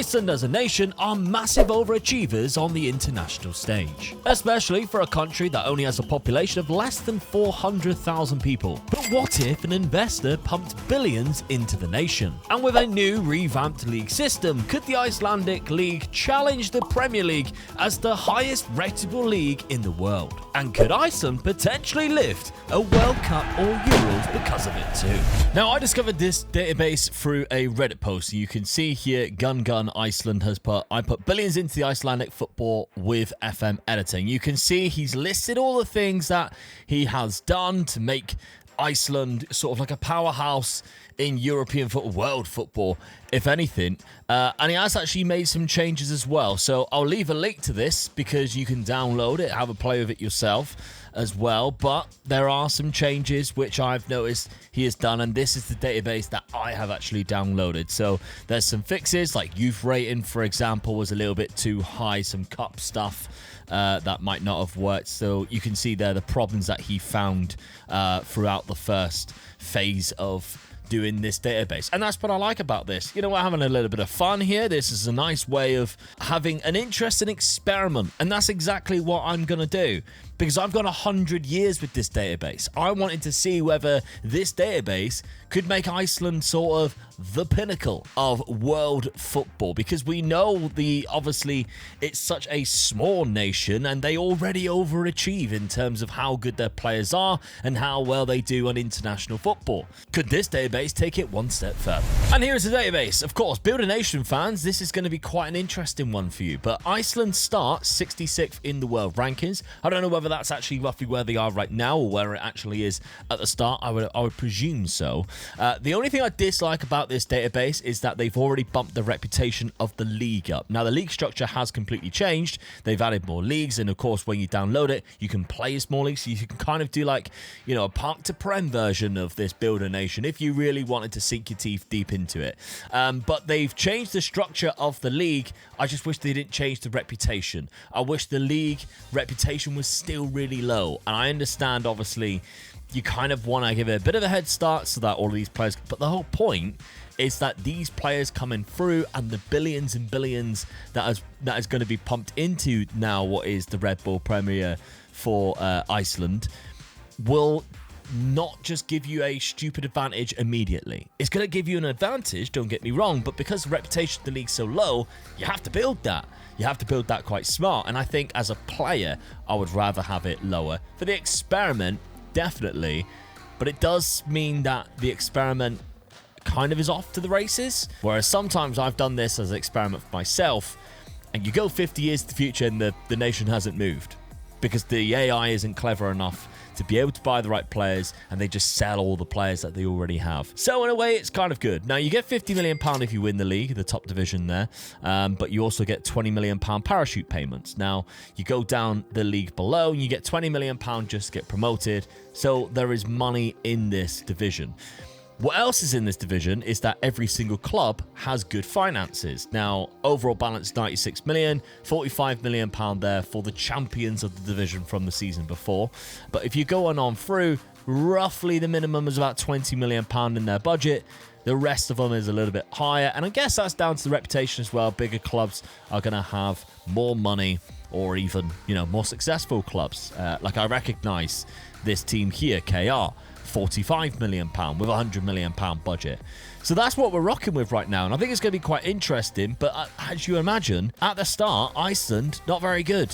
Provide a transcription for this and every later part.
Iceland as a nation are massive overachievers on the international stage, especially for a country that only has a population of less than 400,000 people. But what if an investor pumped billions into the nation? And with a new revamped league system, could the Icelandic League challenge the Premier League as the highest reputable league in the world? And could Iceland potentially lift a World Cup or Euros because of it too? Now, I discovered this database through a Reddit post. You can see here, Gun Iceland has I put billions into the Icelandic football with FM editing. You can see he's listed all the things that he has done to make Iceland sort of like a powerhouse in European football, world football, if anything. And he has actually made some changes as well. So I'll leave a link to this because you can download it, have a play with it yourself as well. But there are some changes which I've noticed he has done, and this is the database that I have actually downloaded. So there's some fixes, like youth rating, for example, was a little bit too high. Some cup stuff that might not have worked. So you can see there the problems that he found throughout the first phase of doing this database. And that's what I like about this. You know, we're having a little bit of fun here. This is a nice way of having an interesting experiment. And that's exactly what I'm going to do, because I've got 100 years with this database. I wanted to see whether this database could make Iceland sort of the pinnacle of world football, because we know obviously it's such a small nation and they already overachieve in terms of how good their players are and how well they do on international football. Could this database take it one step further? And here's the database. Of course, Builder Nation fans, this is going to be quite an interesting one for you, but Iceland starts 66th in the world rankings. I don't know whether that's actually roughly where they are right now or where it actually is at the start. I would presume so. The only thing I dislike about this database is that they've already bumped the reputation of the league up. Now, the league structure has completely changed. They've added more leagues, and of course, when you download it, you can play as more leagues. So you can kind of do like, you know, a Park to Prem version of this Builder Nation if you really wanted to sink your teeth deep into it. But they've changed the structure of the league. I just wish they didn't change the reputation. I wish the league reputation was still really low. And I understand, obviously, you kind of want to give it a bit of a head start so that all of these players, but the whole point is that these players coming through and the billions and billions that is going to be pumped into now what is the Red Bull Premier for Iceland will not just give you a stupid advantage immediately. It's going to give you an advantage, don't get me wrong, but because the reputation of the league's so low, you have to build that. You have to build that quite smart. And I think as a player, I would rather have it lower. For the experiment, definitely, but it does mean that the experiment kind of is off to the races. Whereas sometimes I've done this as an experiment for myself, and you go 50 years to the future and the nation hasn't moved because the AI isn't clever enough to be able to buy the right players, and they just sell all the players that they already have. So in a way, it's kind of good. Now, you get £50 million if you win the league, the top division there, but you also get £20 million parachute payments. Now, you go down the league below, and you get £20 million just to get promoted. So there is money in this division. What else is in this division is that every single club has good finances. Now, overall balance 96 million, 45 million pound there for the champions of the division from the season before. But if you go on through, roughly the minimum is about 20 million pound in their budget. The rest of them is a little bit higher, and I guess that's down to the reputation as well. Bigger clubs are going to have more money, or even, you know, more successful clubs. Like I recognize this team here, KR. £45 million with a £100 million budget. So that's what we're rocking with right now, and I think it's going to be quite interesting. But as you imagine, at the start, Iceland, not very good.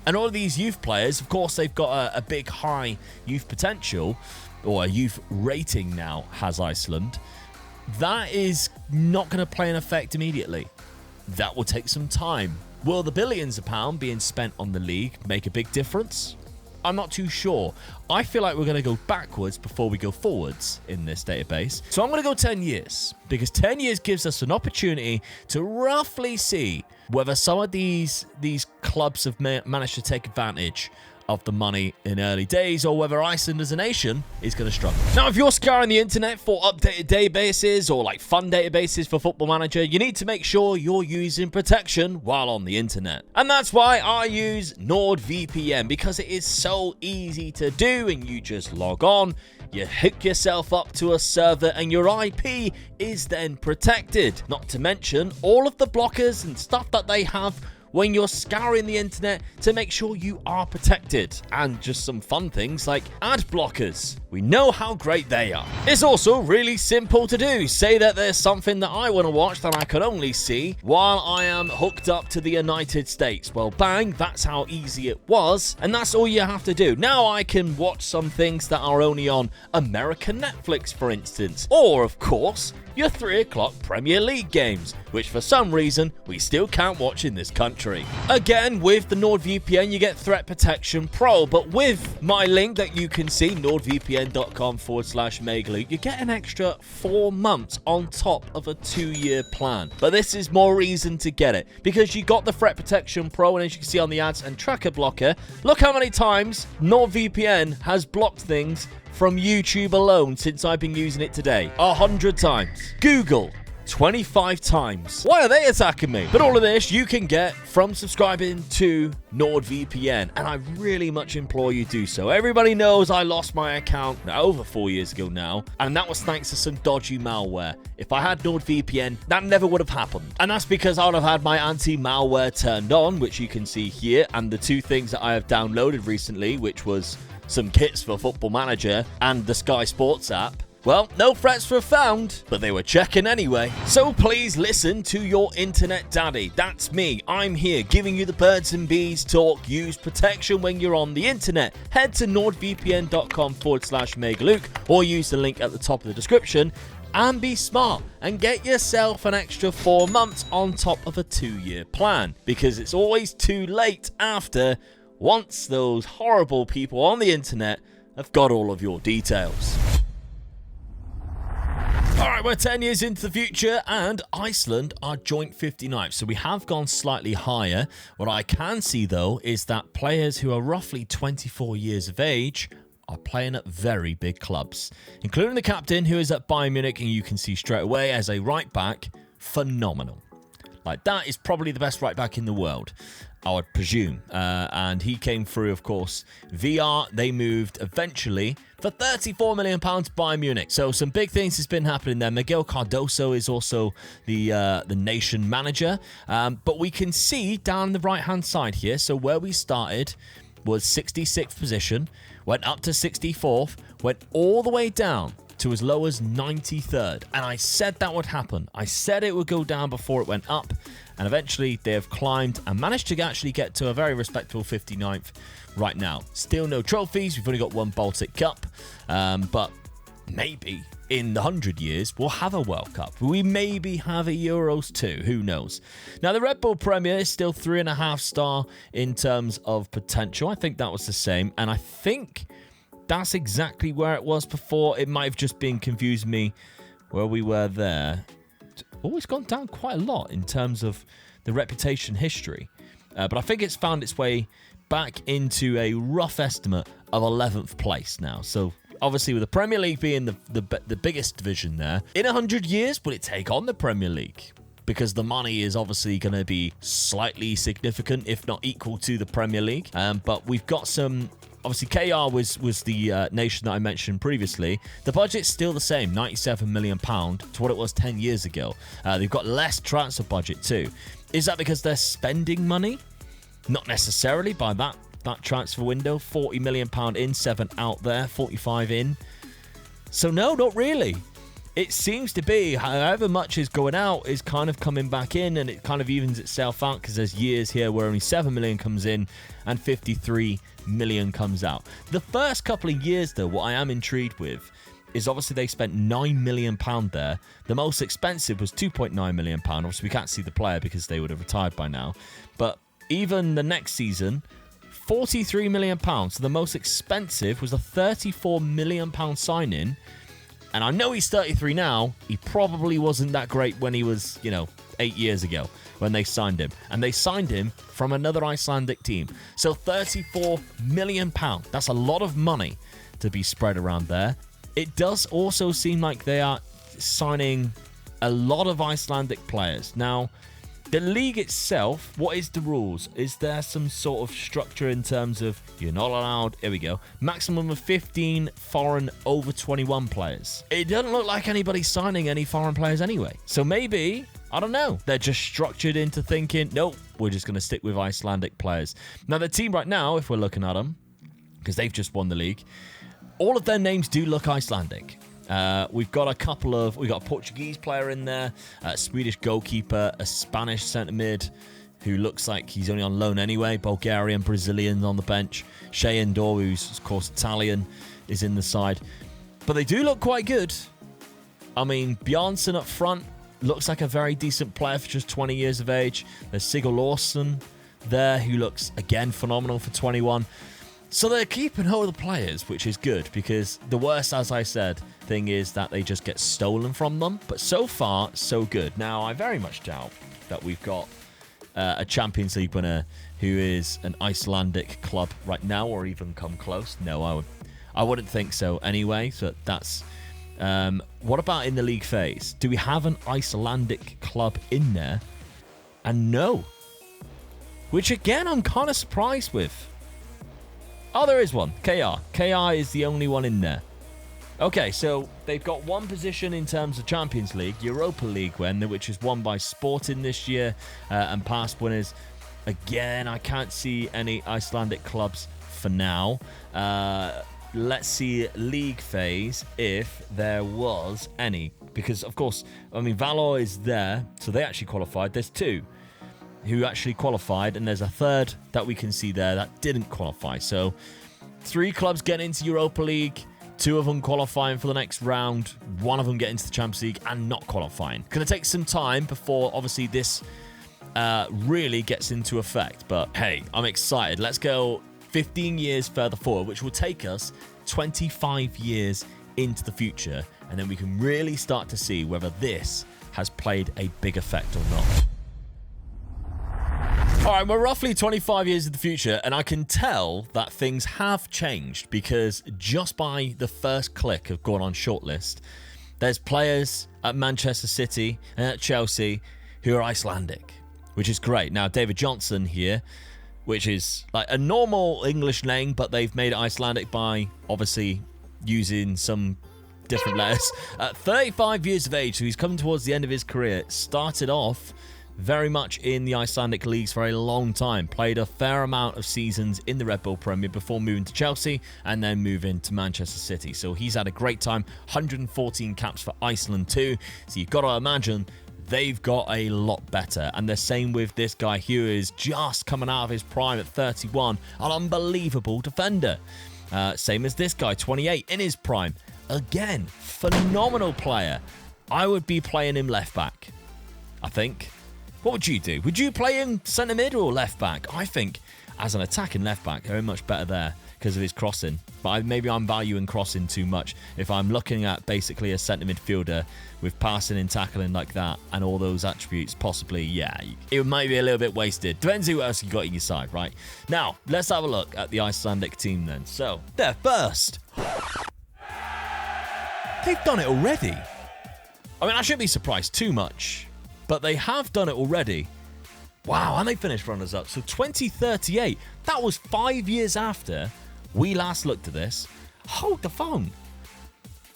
And all of these youth players, of course, they've got a big high youth potential, or a youth rating now has Iceland. That is not going to play an effect immediately. That will take some time. Will the billions of pounds being spent on the league make a big difference? I'm not too sure. I feel like we're going to go backwards before we go forwards in this database. So I'm going to go 10 years, because 10 years gives us an opportunity to roughly see whether some of these clubs have managed to take advantage of the money in early days, or whether Iceland as a nation is going to struggle. Now, if you're scouring the internet for updated databases or like fun databases for Football Manager, you need to make sure you're using protection while on the internet. And that's why I use NordVPN, because it is so easy to do, and you just log on, you hook yourself up to a server, and your IP is then protected. Not to mention all of the blockers and stuff that they have when you're scouring the internet to make sure you are protected. And just some fun things like ad blockers. We know how great they are. It's also really simple to do. Say that there's something that I want to watch that I can only see while I am hooked up to the United States. Well, bang, that's how easy it was. And that's all you have to do. Now I can watch some things that are only on American Netflix, for instance. Or, of course, your 3 o'clock Premier League games, which for some reason we still can't watch in this country. Again, with the NordVPN, you get Threat Protection Pro, but with my link that you can see, nordvpn.com/Megaloot, you get an extra 4 months on top of a 2-year plan. But this is more reason to get it, because you got the Threat Protection Pro, and as you can see on the ads, and Tracker Blocker, look how many times NordVPN has blocked things from YouTube alone since I've been using it today. 100 times. Google, 25 times. Why are they attacking me? But all of this you can get from subscribing to NordVPN, and I really much implore you do so. Everybody knows I lost my account over 4 years ago now, and that was thanks to some dodgy malware. If I had NordVPN, that never would have happened. And that's because I would have had my anti-malware turned on, which you can see here, and the 2 things that I have downloaded recently, which was some kits for Football Manager and the Sky Sports app. Well, no threats were found, but they were checking anyway. So please listen to your internet daddy. That's me. I'm here giving you the birds and bees talk. Use protection when you're on the internet. Head to nordvpn.com/Megaloot or use the link at the top of the description and be smart and get yourself an extra 4 months on top of a 2-year plan, because it's always too late after once those horrible people on the internet have got all of your details. Alright, we're 10 years into the future, and Iceland are joint 59th, so we have gone slightly higher. What I can see, though, is that players who are roughly 24 years of age are playing at very big clubs, including the captain, who is at Bayern Munich, and you can see straight away as a right-back, phenomenal. Like, that is probably the best right-back in the world, I would presume. And he came through, of course, VR. They moved eventually for £34 million Bayern Munich. So some big things has been happening there. Miguel Cardoso is also the nation manager. But we can see down the right-hand side here, so where we started was 66th position, went up to 64th, went all the way down to as low as 93rd. And I said that would happen. I said it would go down before it went up. And eventually they have climbed and managed to actually get to a very respectable 59th right now. Still no trophies. We've only got 1 Baltic Cup. But maybe in the 100 years, we'll have a World Cup. We maybe have a Euros too. Who knows? Now, the Red Bull Premier is still 3.5 star in terms of potential. I think that was the same. And I think that's exactly where it was before. It might have just been confusing me where we were there. Always gone down quite a lot in terms of the reputation history. But I think it's found its way back into a rough estimate of 11th place now. So obviously with the Premier League being the biggest division there, in 100 years, will it take on the Premier League? Because the money is obviously going to be slightly significant, if not equal to the Premier League. But we've got some... Obviously, KR was the nation that I mentioned previously. The budget's still the same, £97 million to what it was 10 years ago. They've got less transfer budget too. Is that because they're spending money? Not necessarily by that transfer window. £40 million in, 7 out there, 45 in. So no, not really. It seems to be, however much is going out is kind of coming back in, and it kind of evens itself out, because there's years here where only 7 million comes in and 53 million comes out. The first couple of years, though, what I am intrigued with is obviously they spent £9 million there. The most expensive was £2.9 million. Obviously, we can't see the player because they would have retired by now. But even the next season, £43 million. So the most expensive was a £34 million signing. And I know he's 33 now. He probably wasn't that great when he was, 8 years ago when they signed him. And they signed him from another Icelandic team. So £34 million. That's a lot of money to be spread around there. It does also seem like they are signing a lot of Icelandic players. Now, the league itself, what is the rules? Is there some sort of structure in terms of you're not allowed, here we go, maximum of 15 foreign over 21 players? It doesn't look like anybody's signing any foreign players anyway. So maybe, I don't know, they're just structured into thinking, nope, we're just going to stick with Icelandic players. Now, the team right now, if we're looking at them, because they've just won the league, all of their names do look Icelandic. We've got a Portuguese player in there, a Swedish goalkeeper, a Spanish centre mid who looks like he's only on loan anyway, Bulgarian, Brazilian on the bench, Shea Endor, who's of course Italian, is in the side. But they do look quite good. I mean, Bjarnason up front looks like a very decent player for just 20 years of age. There's Sigurd Lawson there, who looks, again, phenomenal for 21. So they're keeping hold of the players, which is good, because the worst, as I said, thing is that they just get stolen from them. But so far, so good. Now, I very much doubt that we've got a Champions League winner who is an Icelandic club right now, or even come close. No, I wouldn't think so anyway. So that's... what about in the league phase? Do we have an Icelandic club in there? And no. Which, again, I'm kind of surprised with. Oh, there is one. KR. KR is the only one in there. Okay, so they've got one position in terms of Champions League, Europa League win, which is won by Sporting this year, and past winners. Again, I can't see any Icelandic clubs for now. Let's see league phase if there was any. Because, of course, I mean, Valor is there, so they actually qualified. There's two who actually qualified, and there's a third that we can see there that didn't qualify. So 3 clubs get into Europa League, 2 of them qualifying for the next round, 1 of them get into the Champions League and not qualifying. Going to take some time before, obviously, this really gets into effect. But hey, I'm excited. Let's go 15 years further forward, which will take us 25 years into the future, and then we can really start to see whether this has played a big effect or not. All right, we're roughly 25 years in the future, and I can tell that things have changed, because just by the first click of going on shortlist, there's players at Manchester City and at Chelsea who are Icelandic, which is great. Now, David Johnson here, which is like a normal English name, but they've made it Icelandic by obviously using some different letters. At 35 years of age, so he's coming towards the end of his career. Started off very much in the Icelandic leagues for a long time. Played a fair amount of seasons in the Red Bull Premier before moving to Chelsea and then moving to Manchester City. So he's had a great time. 114 caps for Iceland too. So you've got to imagine they've got a lot better. And the same with this guy who is just coming out of his prime at 31. An unbelievable defender. Same as this guy, 28, in his prime. Again, phenomenal player. I would be playing him left back, I think. What would you do? Would you play him centre mid or left back? I think as an attacking left back, very much better there because of his crossing. But maybe I'm valuing crossing too much. If I'm looking at basically a centre midfielder with passing and tackling like that and all those attributes, possibly, yeah, it might be a little bit wasted. Depends who else you got in your side, right? Now, let's have a look at the Icelandic team then. So, they're first. They've done it already. I mean, I shouldn't be surprised too much, but they have done it already. Wow, and they finished runners-up. So 2038, that was 5 years after we last looked at this. Hold the phone.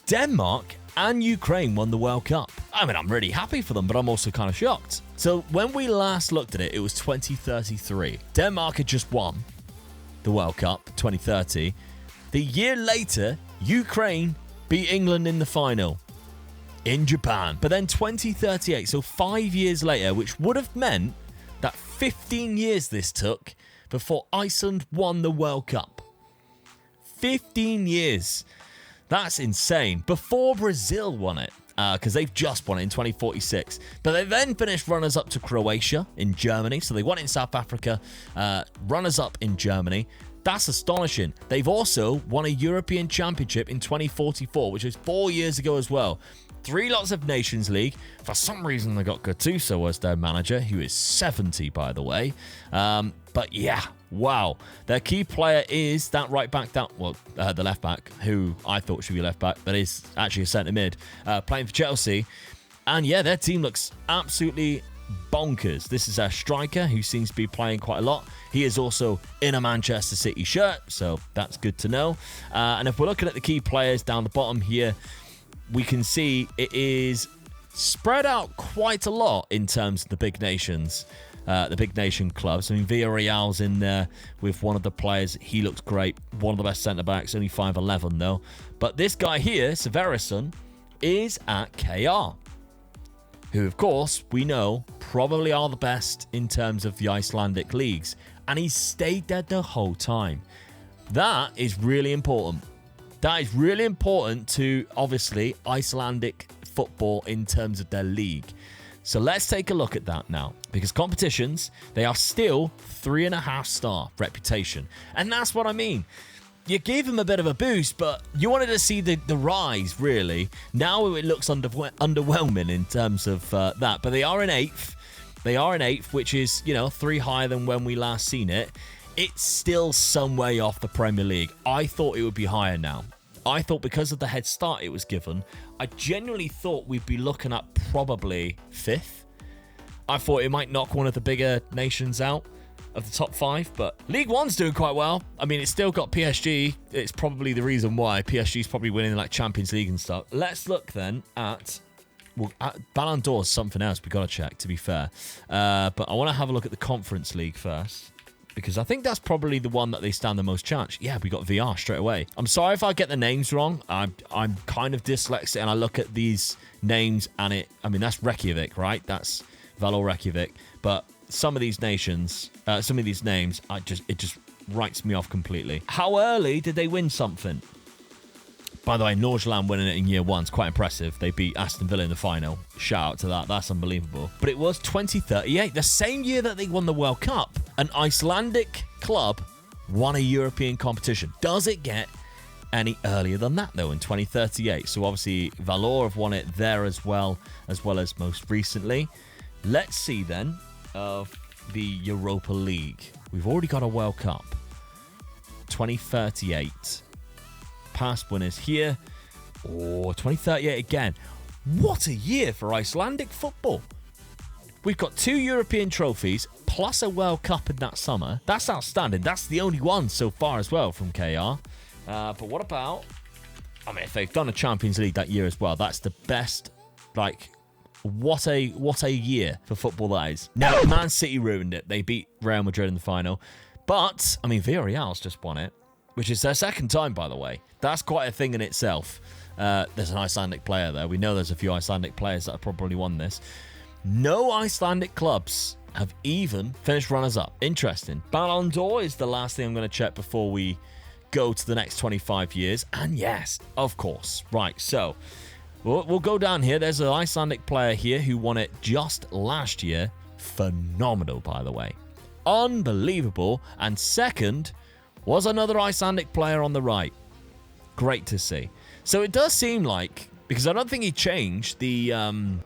Denmark and Ukraine won the World Cup. I mean, I'm really happy for them, but I'm also kind of shocked. So when we last looked at it, it was 2033. Denmark had just won the World Cup, 2030. The year later, Ukraine beat England in the final in Japan. But then 2038, so 5 years later, which would have meant that 15 years this took before Iceland won the World Cup. 15 years. That's insane. Before Brazil won it, because they've just won it in 2046. But they then finished runners-up to Croatia in Germany. So they won it in South Africa, runners-up in Germany. That's astonishing. They've also won a European Championship in 2044, which was 4 years ago as well. 3 lots of Nations League. For some reason, they got Gattuso as their manager, who is 70, by the way. But yeah, wow. Their key player is that right back, the left back, who I thought should be left back, but is actually a centre mid, playing for Chelsea. And yeah, their team looks absolutely bonkers. This is our striker who seems to be playing quite a lot. He is also in a Manchester City shirt, so that's good to know. And if we're looking at the key players down the bottom here, we can see it is spread out quite a lot in terms of the big nations, the big nation clubs. I mean, Villarreal's in there with one of the players. He looks great. One of the best centre-backs, only 5'11", though. But this guy here, Sverrisson, is at KR, who, of course, we know probably are the best in terms of the Icelandic leagues. And he's stayed there the whole time. That is really important. That is really important to, obviously, Icelandic football in terms of their league. So let's take a look at that now. Because competitions, they are still 3.5-star reputation. And that's what I mean. You gave them a bit of a boost, but you wanted to see the rise, really. Now it looks underwhelming in terms of that. But they are in 8th. They are in 8th, which is, 3 higher than when we last seen it. It's still some way off the Premier League. I thought it would be higher now. I thought because of the head start it was given, I genuinely thought we'd be looking at probably 5th. I thought it might knock one of the bigger nations out of the top 5, but League One's doing quite well. I mean, it's still got PSG. It's probably the reason why. PSG's probably winning like Champions League and stuff. Let's look then at... Well, Ballon d'Or is something else we've got to check, to be fair. But I want to have a look at the Conference League first, because I think that's probably the one that they stand the most chance. Yeah, we got VR straight away. I'm sorry if I get the names wrong. I'm kind of dyslexic, and I look at these names, and that's Reykjavik, right? That's Valor Reykjavik. But some of these nations, some of these names, it just writes me off completely. How early did they win something? By the way, Nordsjælland winning it in year 1 is quite impressive. They beat Aston Villa in the final. Shout out to that. That's unbelievable. But it was 2038, the same year that they won the World Cup. An Icelandic club won a European competition. Does it get any earlier than that, though, in 2038? So obviously, Valor have won it there as well as most recently. Let's see, then, of the Europa League. We've already got a World Cup. 2038. Past winners here. 2038 again. What a year for Icelandic football. We've got 2 European trophies plus a World Cup in that summer. That's outstanding. That's the only one so far as well from KR. But what about... if they've done a Champions League that year as well, that's the best. What a year for football that is. Now, Man City ruined it. They beat Real Madrid in the final. But, Villarreal's just won it, which is their second time, by the way. That's quite a thing in itself. There's an Icelandic player there. We know there's a few Icelandic players that have probably won this. No Icelandic clubs have even finished runners-up. Interesting. Ballon d'Or is the last thing I'm going to check before we go to the next 25 years. And yes, of course. Right, so we'll go down here. There's an Icelandic player here who won it just last year. Phenomenal, by the way. Unbelievable. And second was another Icelandic player on the right. Great to see. So it does seem like, because I don't think he changed the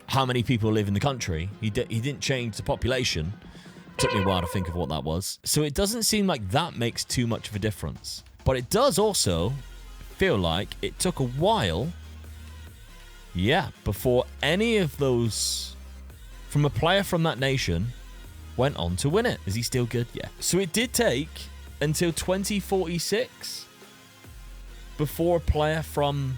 how many people live in the country. He didn't change the population. Took me a while to think of what that was. So it doesn't seem like that makes too much of a difference. But it does also feel like it took a while, before any of those from a player from that nation went on to win it. Is he still good? Yeah. So it did take until 2046 before a player from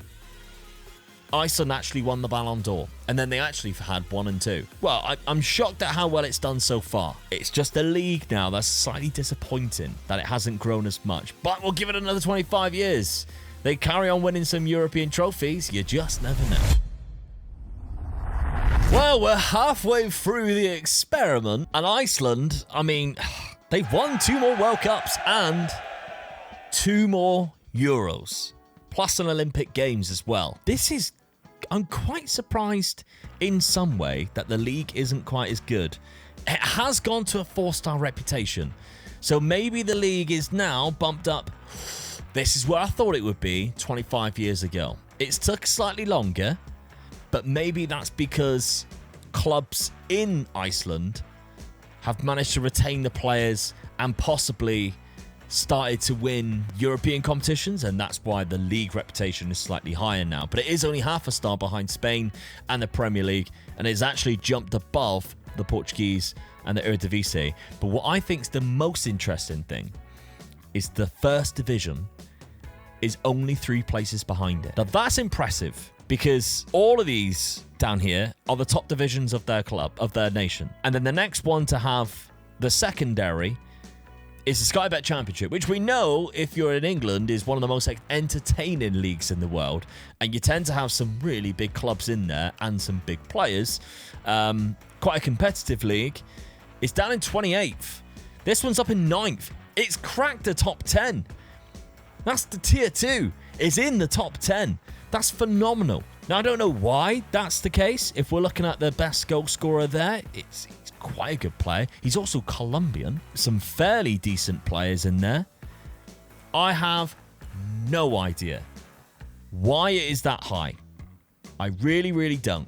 Iceland actually won the Ballon d'Or. And then they actually had 1 and 2. Well, I'm shocked at how well it's done so far. It's just a league now. That's slightly disappointing that it hasn't grown as much. But we'll give it another 25 years. They carry on winning some European trophies. You just never know. Well, we're halfway through the experiment. And Iceland, they've won 2 more World Cups and 2 more Euros, plus an Olympic Games as well. I'm quite surprised in some way that the league isn't quite as good. It has gone to a 4-star reputation. So maybe the league is now bumped up. This is where I thought it would be 25 years ago. It's took slightly longer, but maybe that's because clubs in Iceland have managed to retain the players and possibly started to win European competitions, and that's why the league reputation is slightly higher now. But it is only half a star behind Spain and the Premier League, and it's actually jumped above the Portuguese and the Eredivisie. But what I think is the most interesting thing is the first division is only 3 places behind it. Now that's impressive, because all of these down here are the top divisions of their club, of their nation. And then the next one to have the secondary is the Sky Bet Championship, which we know, if you're in England, is one of the most entertaining leagues in the world. And you tend to have some really big clubs in there and some big players. Quite a competitive league. It's down in 28th. This one's up in 9th. It's cracked the top 10. That's the tier 2. It's in the top 10. That's phenomenal. Now, I don't know why that's the case. If we're looking at the best goal scorer there, it's quite a good player. He's also Colombian. Some fairly decent players in there. I have no idea why it is that high. I really, really don't.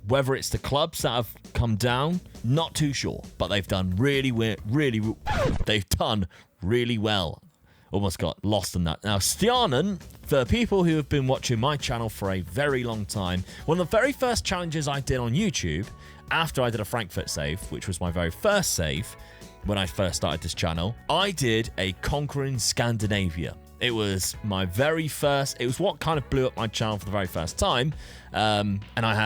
Whether it's the clubs that have come down, not too sure. But they've done really well. Almost got lost in that. Now, Stjarnan, for people who have been watching my channel for a very long time, one of the very first challenges I did on YouTube, after I did a Frankfurt save, which was my very first save when I first started this channel, I did a Conquering Scandinavia. It was my very first, it was what kind of blew up my channel for the very first time. And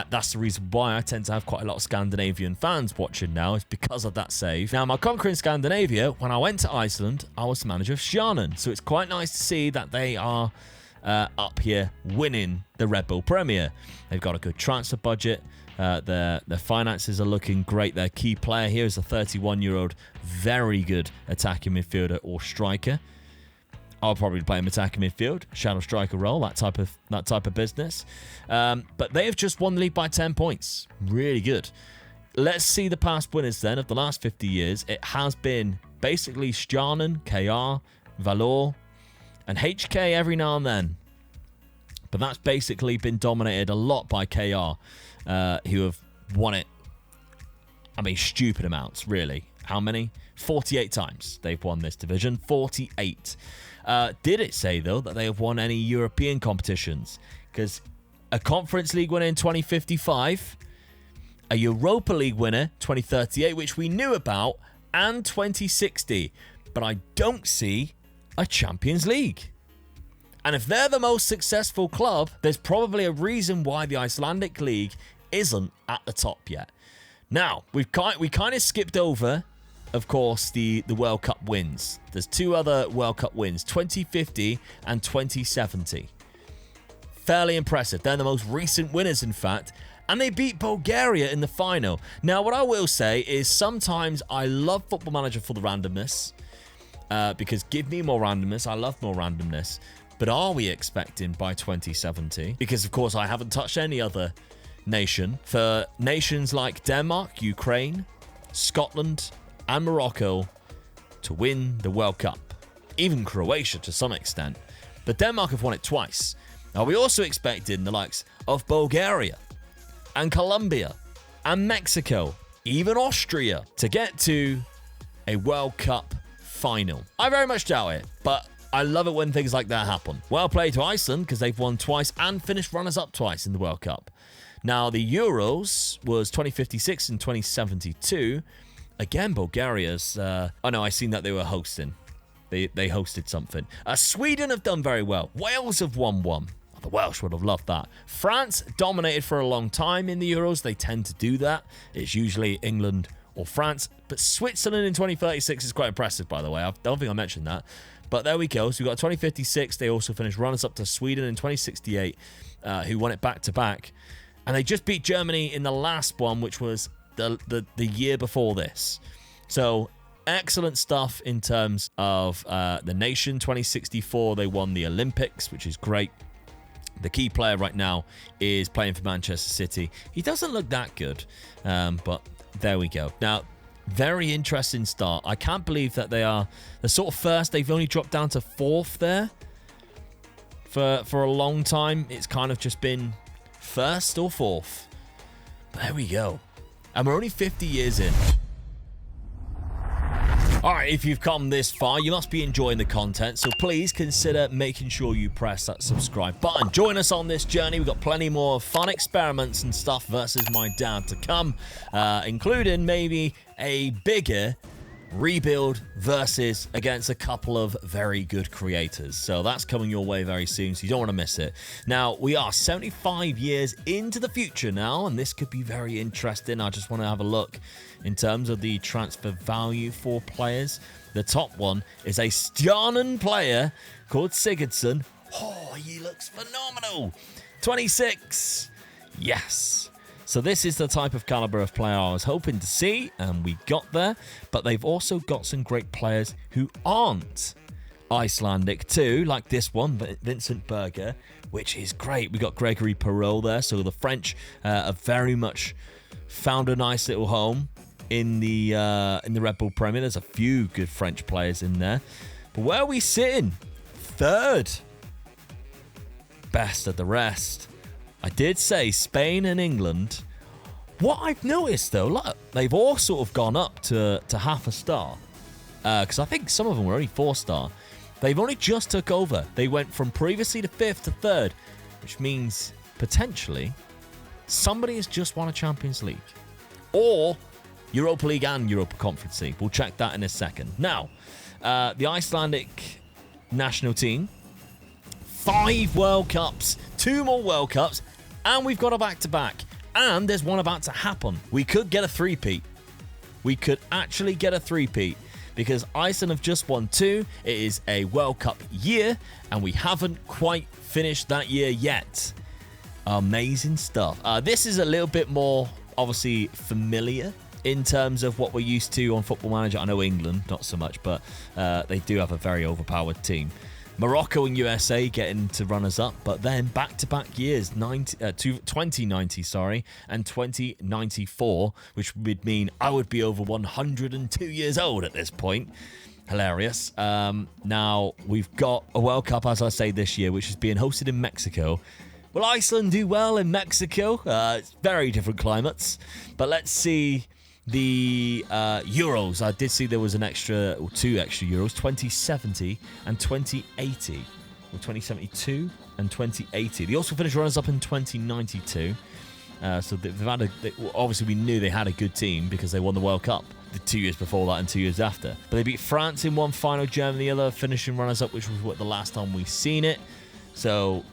that's the reason why I tend to have quite a lot of Scandinavian fans watching now, is because of that save. Now, my Conquering Scandinavia, when I went to Iceland, I was the manager of Stjarnan. So it's quite nice to see that they are up here winning the Red Bull Premier. They've got a good transfer budget. Their finances are looking great. Their key player here is a 31-year-old, very good attacking midfielder or striker. I'll probably play him attacking midfield, shadow striker role, that type of business. But they have just won the league by 10 points. Really good. Let's see the past winners then of the last 50 years. It has been basically Stjarnan, KR, Valor, and HK every now and then. But that's basically been dominated a lot by KR, who have won it, I mean, stupid amounts, really. How many? 48 times they've won this division. 48. Did it say, though, that they have won any European competitions? Because a Conference League winner in 2055, a Europa League winner 2038, which we knew about, and 2060. But I don't see a Champions League. And if they're the most successful club, there's probably a reason why the Icelandic League isn't at the top yet. Now, we kind of skipped over, of course, the World Cup wins. There's 2 other World Cup wins, 2050 and 2070. Fairly impressive. They're the most recent winners, in fact. And they beat Bulgaria in the final. Now, what I will say is sometimes I love Football Manager for the randomness. Because give me more randomness. I love more randomness. But are we expecting by 2070? Because, of course, I haven't touched any other nation. For nations like Denmark, Ukraine, Scotland, and Morocco to win the World Cup. Even Croatia to some extent. But Denmark have won it twice. Now, we also expected the likes of Bulgaria and Colombia and Mexico, even Austria, to get to a World Cup final. I very much doubt it, but I love it when things like that happen. Well played to Iceland, because they've won twice and finished runners-up twice in the World Cup. Now, the Euros was 2056 and 2072. Again, Bulgaria's... oh, no, I seen that they were hosting. They hosted something. Sweden have done very well. Wales have won one. The Welsh would have loved that. France dominated for a long time in the Euros. They tend to do that. It's usually England or France. But Switzerland in 2036 is quite impressive, by the way. I don't think I mentioned that. But there we go. So we've got 2056. They also finished runners-up to Sweden in 2068, who won it back-to-back. And they just beat Germany in the last one, which was the year before this. So excellent stuff in terms of the nation. 2064, they won the Olympics, which is great. The key player right now is playing for Manchester City. He doesn't look that good, but there we go. Now, very interesting start. I can't believe that they're sort of first. They've only dropped down to 4th there. For a long time, it's kind of just been first or fourth. But there we go. And we're only 50 years in. Alright, if you've come this far, you must be enjoying the content, so please consider making sure you press that subscribe button. Join us on this journey. We've got plenty more fun experiments and stuff versus my dad to come, including maybe a bigger rebuild versus against a couple of very good creators. So that's coming your way very soon, so you don't want to miss it. Now, we are 75 years into the future now, and this could be very interesting. I just want to have a look in terms of the transfer value for players. The top one is a Stjarnan player called Sigurdsson. Oh, he looks phenomenal. 26. Yes. So this is the type of caliber of player I was hoping to see, and we got there. But they've also got some great players who aren't Icelandic too, like this one, Vincent Berger, which is great. We got Gregory Perreault there, so the French have very much found a nice little home in the Red Bull Premier. There's a few good French players in there. But where are we sitting? Third. Best of the rest. I did say Spain and England. What I've noticed, though, look, they've all sort of gone up to half a star. Because I think some of them were only 4-star. They've only just took over. They went from previously to 5th to 3rd, which means potentially somebody has just won a Champions League. Or Europa League and Europa Conference League. We'll check that in a second. Now, the Icelandic national team, 5 World Cups, 2 more World Cups, and we've got a back-to-back. And there's one about to happen. We could get a three-peat. We could actually get a three-peat because Iceland have just won 2. It is a World Cup year, and we haven't quite finished that year yet. Amazing stuff. This is a little bit more, obviously, familiar in terms of what we're used to on Football Manager. I know England, not so much, but they do have a very overpowered team. Morocco and USA getting to runners-up, but then back-to-back years, 2090, and 2094, which would mean I would be over 102 years old at this point. Hilarious. Now, we've got a World Cup, as I say, this year, which is being hosted in Mexico. Will Iceland do well in Mexico? It's very different climates, but let's see the Euros. I did see there was 2 extra Euros, 2070 and 2080, or 2072 and 2080. They also finished runners-up in 2092. So they've had obviously we knew they had a good team because they won the World Cup the 2 years before that and 2 years after. But they beat France in one final, Germany the other, finishing runners-up, which was the last time we seen it. So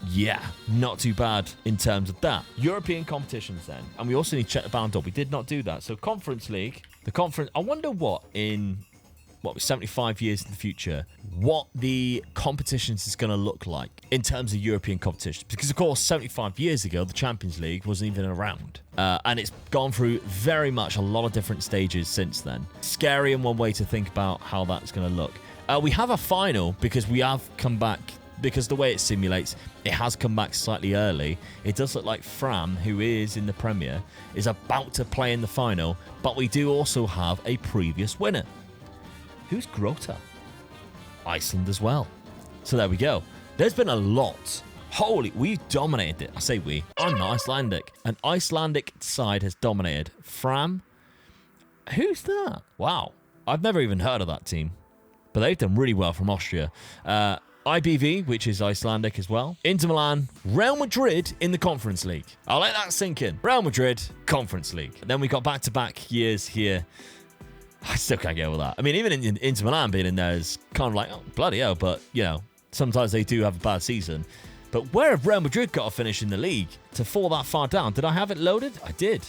yeah, not too bad in terms of that. European competitions then. And we also need to check the Ballon d'Or. We did not do that. So Conference League. The conference, I wonder what 75 years in the future, what the competitions is going to look like in terms of European competitions. Because, of course, 75 years ago, the Champions League wasn't even around. And it's gone through very much a lot of different stages since then. Scary in one way to think about how that's going to look. We have a final because we have come back. Because the way it simulates, it has come back slightly early. It does look like Fram, who is in the Premier, is about to play in the final, but we do also have a previous winner. Who's Grota? Iceland as well. So there we go. There's been a lot. Holy, we dominated it. I say we. I'm not Icelandic. An Icelandic side has dominated. Fram? Who's that? Wow. I've never even heard of that team. But they've done really well from Austria. IBV, which is Icelandic as well. Inter Milan, Real Madrid in the Conference League. I'll let that sink in. Real Madrid, Conference League. And then we got back-to-back years here. I still can't get over that. I mean, even in Inter Milan being in there is kind of like, oh, bloody hell. But, you know, sometimes they do have a bad season. But where have Real Madrid got to finish in the league to fall that far down? Did I have it loaded? I did.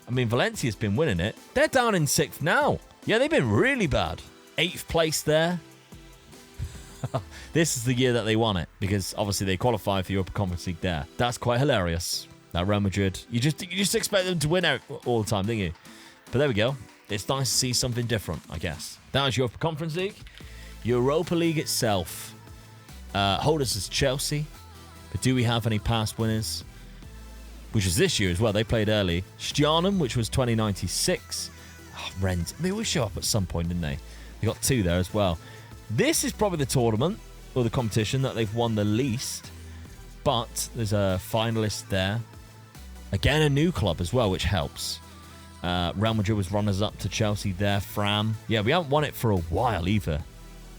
I mean, Valencia's been winning it. They're down in 6th now. Yeah, they've been really bad. 8th place there. This is the year that they won it because obviously they qualified for the Europa Conference League there. That's quite hilarious. That Real Madrid, you just expect them to win out all the time, don't you? But there we go. It's nice to see something different, I guess. That was Europa Conference League. Europa League itself. Holders is Chelsea. But do we have any past winners? Which is this year as well. They played early. Stjarnan, which was 2096. Oh, Rennes. They always show up at some point, didn't they? They got 2 there as well. This is probably the tournament or the competition that they've won the least. but there's a finalist there. Again, a new club as well, which helps. Real Madrid was runners-up to Chelsea there. Fram. Yeah, we haven't won it for a while either.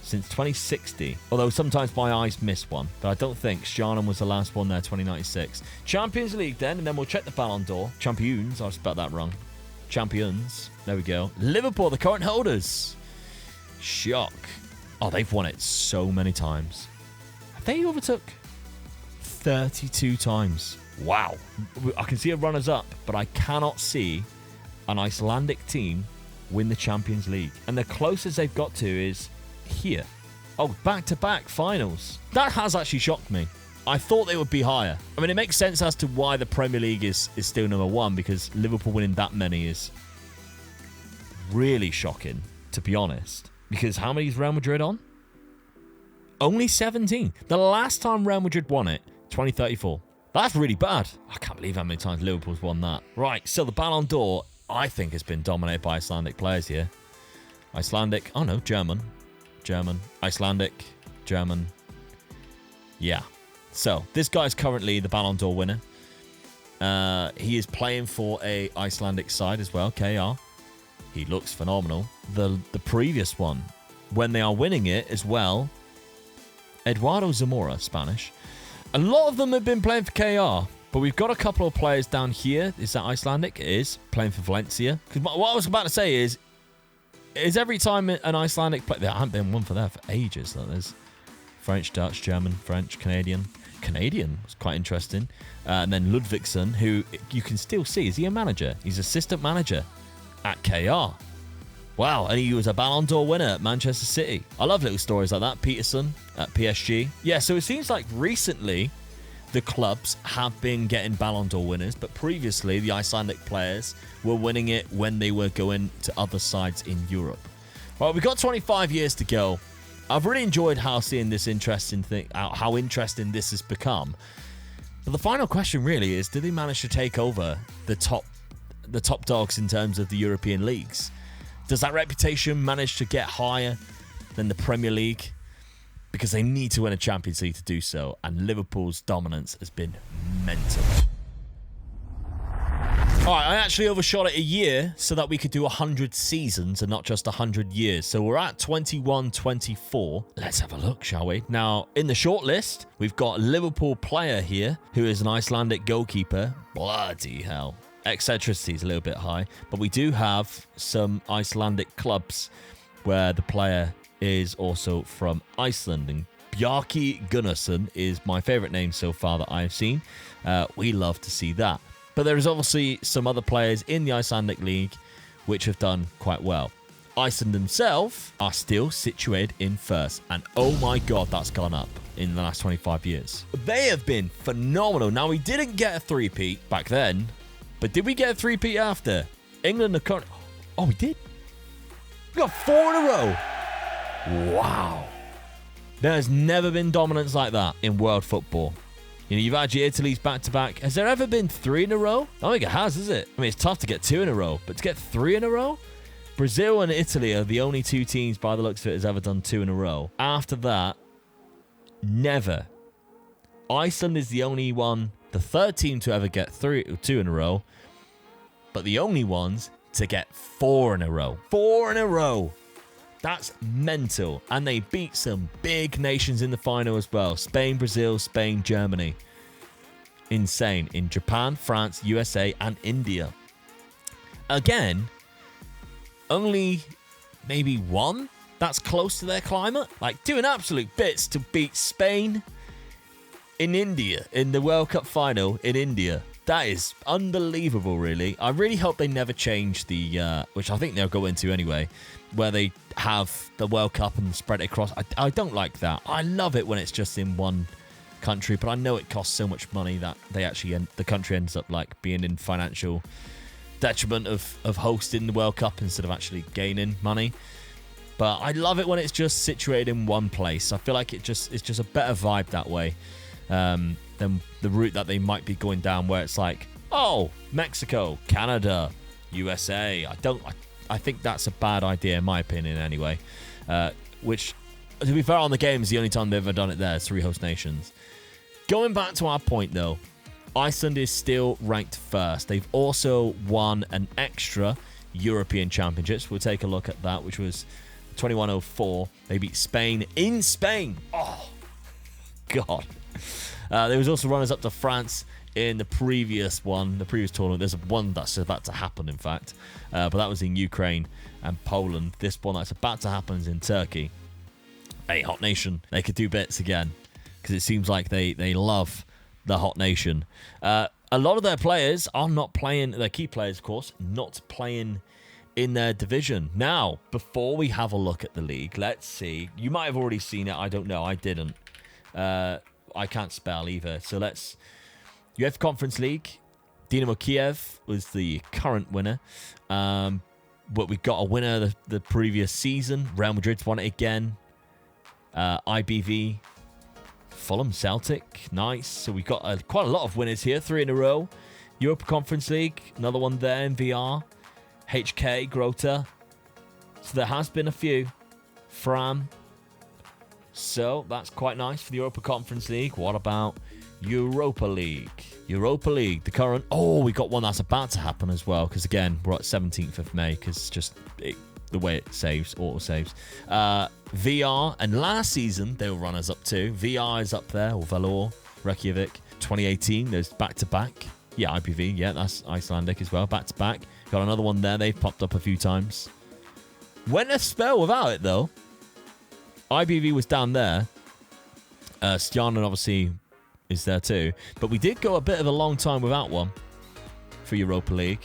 Since 2060. Although sometimes my eyes miss one. But I don't think Stjarnan was the last one there, 2096. Champions League then, and then we'll check the Ballon d'Or. Champions, I spelled that wrong. Champions. There we go. Liverpool, the current holders. Shock. Oh, they've won it so many times. Have they overtook 32 times? Wow. I can see a runners-up, but I cannot see an Icelandic team win the Champions League. And the closest they've got to is here. Oh, back-to-back finals. That has actually shocked me. I thought they would be higher. I mean, it makes sense as to why the Premier League is still number one, because Liverpool winning that many is really shocking, to be honest. Because how many is Real Madrid on? Only 17. The last time Real Madrid won it, 2034. That's really bad. I can't believe how many times Liverpool's won that. Right, so the Ballon d'Or, I think, has been dominated by Icelandic players here. Icelandic. Oh, no, German. Icelandic. German. Yeah. So, this guy's currently the Ballon d'Or winner. He is playing for a Icelandic side as well, KR. He looks phenomenal. The previous one, when they are winning it as well, Eduardo Zamora, Spanish. A lot of them have been playing for KR, but we've got a couple of players down here. Is that Icelandic? It is. Playing for Valencia. Because what I was about to say is every time an Icelandic player... There haven't been one for that for ages. Though. There's French, Dutch, German, French, Canadian. Canadian was quite interesting. And then Ludvigsson, who you can still see. Is he a manager? He's assistant manager at KR. Wow, and he was a Ballon d'Or winner at Manchester City. I love little stories like that. Peterson at PSG. Yeah, so it seems like recently the clubs have been getting Ballon d'Or winners, but previously the Icelandic players were winning it when they were going to other sides in Europe. Well, we've got 25 years to go. I've really enjoyed seeing this interesting thing, how interesting this has become. But the final question really is, did they manage to take over the top dogs in terms of the European leagues? Does that reputation manage to get higher than the Premier League? Because they need to win a Champions League to do so, and Liverpool's dominance has been mental. Alright, I actually overshot it a year so that we could do 100 seasons and not just 100 years. So we're at 21-24. Let's have a look, shall we? Now, in the shortlist, we've got a Liverpool player here who is an Icelandic goalkeeper. Bloody hell. Eccentricity is a little bit high, but we do have some Icelandic clubs where the player is also from Iceland. And Bjarki Gunnarsson is my favorite name so far that I've seen. We love to see that. But there is obviously some other players in the Icelandic League which have done quite well. Iceland themselves are still situated in first, and oh my god, that's gone up in the last 25 years. They have been phenomenal. Now, we didn't get a three-peat back then, but did we get a three-peat after? England are current... Oh, we did? We got 4 in a row. Wow. There's never been dominance like that in world football. You know, you've had your Italy's back-to-back. Has there ever been 3 in a row? I don't think it has, is it? I mean, it's tough to get 2 in a row, but to get 3 in a row? Brazil and Italy are the only 2 teams, by the looks of it, has ever done 2 in a row. After that, never. Iceland is the only one... The third team to ever get 2 in a row, but the only ones to get 4 in a row. 4 in a row. That's mental. And they beat some big nations in the final as well. Spain, Brazil, Spain, Germany. Insane. In Japan, France, USA, and India. Again, only maybe one that's close to their climate. Like, doing absolute bits to beat Spain in India, in the World Cup final in India. That is unbelievable, really. I really hope they never change the, which I think they'll go into anyway, where they have the World Cup and spread it across. I don't like that. I love it when it's just in one country, but I know it costs so much money that they actually the country ends up like being in financial detriment of hosting the World Cup instead of actually gaining money. But I love it when it's just situated in one place. I feel like it's just a better vibe that way. Than the route that they might be going down, where it's like, oh, Mexico, Canada, USA. I think that's a bad idea in my opinion anyway. Which, to be fair, on the game is the only time they've ever done it there. It's 3 host nations. Going back to our point, though, Iceland is still ranked first. They've also won an extra European Championships. We'll take a look at that, which was 2104. They beat Spain in Spain. Oh, God. There was also runners up to France in the previous tournament. There's one that's about to happen, in fact. But that was in Ukraine and Poland. This one that's about to happen is in Turkey. Hey, Hot Nation, they could do bits again because it seems like they love the Hot Nation. A lot of their players are not playing, their key players, of course, not playing in their division. Now, before we have a look at the league, let's see. You might have already seen it. I don't know. I didn't. I can't spell either. So let's... UEFA Conference League. Dynamo Kiev was the current winner. But we got a winner the previous season. Real Madrid's won it again. IBV. Fulham, Celtic. Nice. So we've got quite a lot of winners here. 3 in a row. Europa Conference League. Another one there in VR. HK, Grota. So there has been a few. Fram. So that's quite nice for the Europa Conference League. What about Europa League? Europa League, the current... Oh, we got one that's about to happen as well. Because again, we're at 17th of May. Because just the way it saves, auto-saves. VR, and last season, they were runners up too. VR is up there, or Valor, Reykjavik. 2018, there's back-to-back. Yeah, IPV, yeah, that's Icelandic as well. Back-to-back. Got another one there. They've popped up a few times. Went a spell without it, though. IBV was down there. Stjarnan, obviously, is there too. But we did go a bit of a long time without one for Europa League.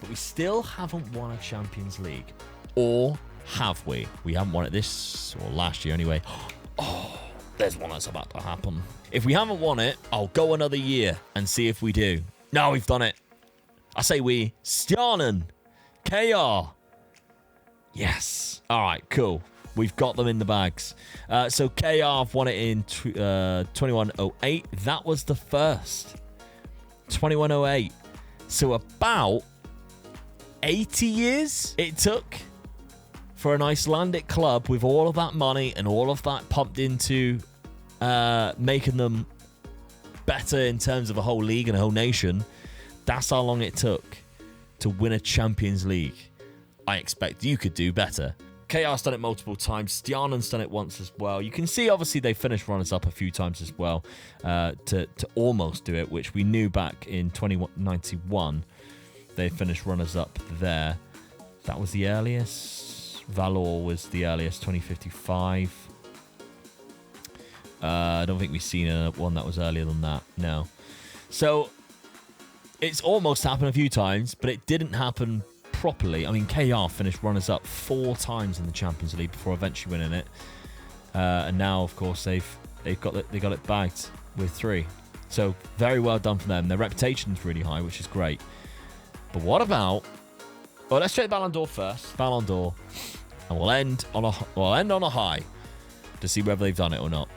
But we still haven't won a Champions League. Or have we? We haven't won it this, or last year anyway. Oh, there's one that's about to happen. If we haven't won it, I'll go another year and see if we do. No, we've done it. I say we. Stjarnan. KR. Yes. All right, cool. We've got them in the bags. So KR have won it in 2108. That was the first. 2108. So about 80 years it took for an Icelandic club with all of that money and all of that pumped into making them better in terms of a whole league and a whole nation. That's how long it took to win a Champions League. I expect you could do better. KR's done it multiple times. Stjarnan's done it once as well. You can see, obviously, they finished runners-up a few times as well to almost do it, which we knew back in 2091. They finished runners-up there. That was the earliest. Valor was the earliest, 2055. I don't think we've seen one that was earlier than that. No. So, it's almost happened a few times, but it didn't happen properly. I mean, KR finished runners-up 4 times in the Champions League before eventually winning it. And now, of course, they got it bagged with 3. So, very well done for them. Their reputation's really high, which is great. But what about... Well, let's check Ballon d'Or first. Ballon d'Or. And we'll end on a high to see whether they've done it or not.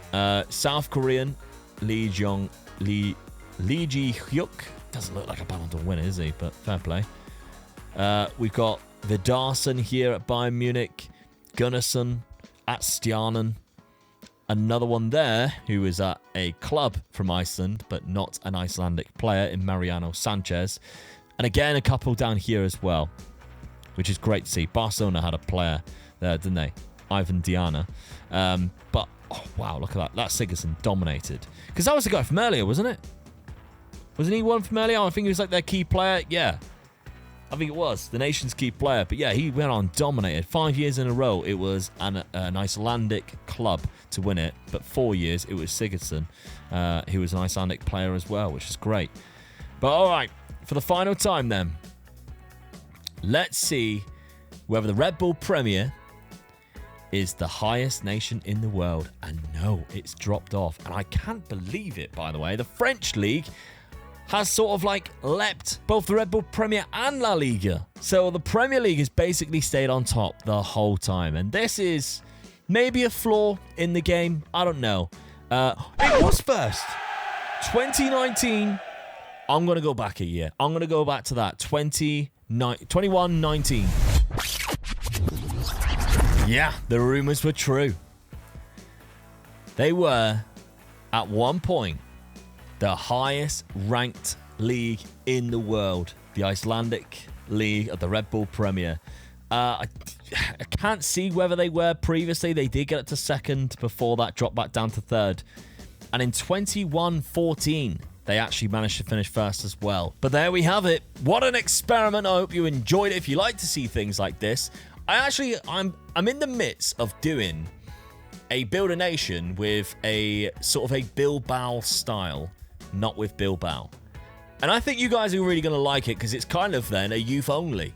South Korean Lee Ji-hyuk. Doesn't look like a Ballon d'Or winner, is he? But fair play. We've got Vidarsson here at Bayern Munich. Gunnarsson at Stjarnan. Another one there who is at a club from Iceland, but not an Icelandic player, in Mariano Sanchez. And again, a couple down here as well, which is great to see. Barcelona had a player there, didn't they? Ivan Diana. But, oh, wow, look at that. That Sigurdsson dominated. Because that was the guy from earlier, wasn't it? Wasn't he one from earlier? I think he was like their key player. Yeah. I think it was the nation's key player. But yeah, he went on, dominated. 5 years in a row, it was an Icelandic club to win it. But 4 years, it was Sigurdsson. He was an Icelandic player as well, which is great. But all right, for the final time then, let's see whether the Red Bull Premier is the highest nation in the world. And no, it's dropped off. And I can't believe it, by the way. The French League has sort of like leapt both the Red Bull Premier and La Liga. So the Premier League has basically stayed on top the whole time. And this is maybe a flaw in the game. I don't know. It was first. 2019. I'm going to go back a year. I'm going to go back to that. 21-19. Yeah, the rumors were true. They were, at one point, the highest ranked league in the world, the Icelandic League of the Red Bull Premier. I can't see whether they were previously. They did get it to second before that dropped back down to third. And in 21-14, they actually managed to finish first as well. But there we have it. What an experiment. I hope you enjoyed it. If you like to see things like this, I'm in the midst of doing a Build a Nation with a sort of a Bilbao style, not with Bilbao. And I think you guys are really going to like it because it's kind of then a youth only.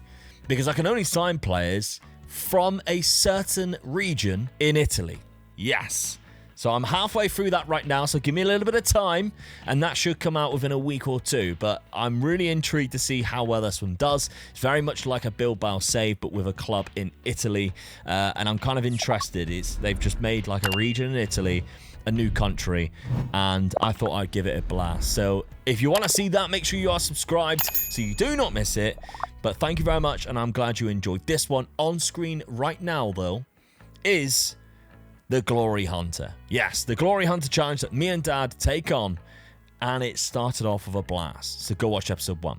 Because I can only sign players from a certain region in Italy. Yes. So I'm halfway through that right now, so give me a little bit of time, and that should come out within a week or two. But I'm really intrigued to see how well this one does. It's very much like a Bilbao save, but with a club in Italy. And I'm kind of interested. They've just made like a region in Italy, a new country, and I thought I'd give it a blast. So if you want to see that, make sure you are subscribed so you do not miss it. But thank you very much, and I'm glad you enjoyed this one. On screen right now, though, is the Glory Hunter. Yes, the Glory Hunter challenge that me and Dad take on, and it started off with a blast. So go watch episode 1.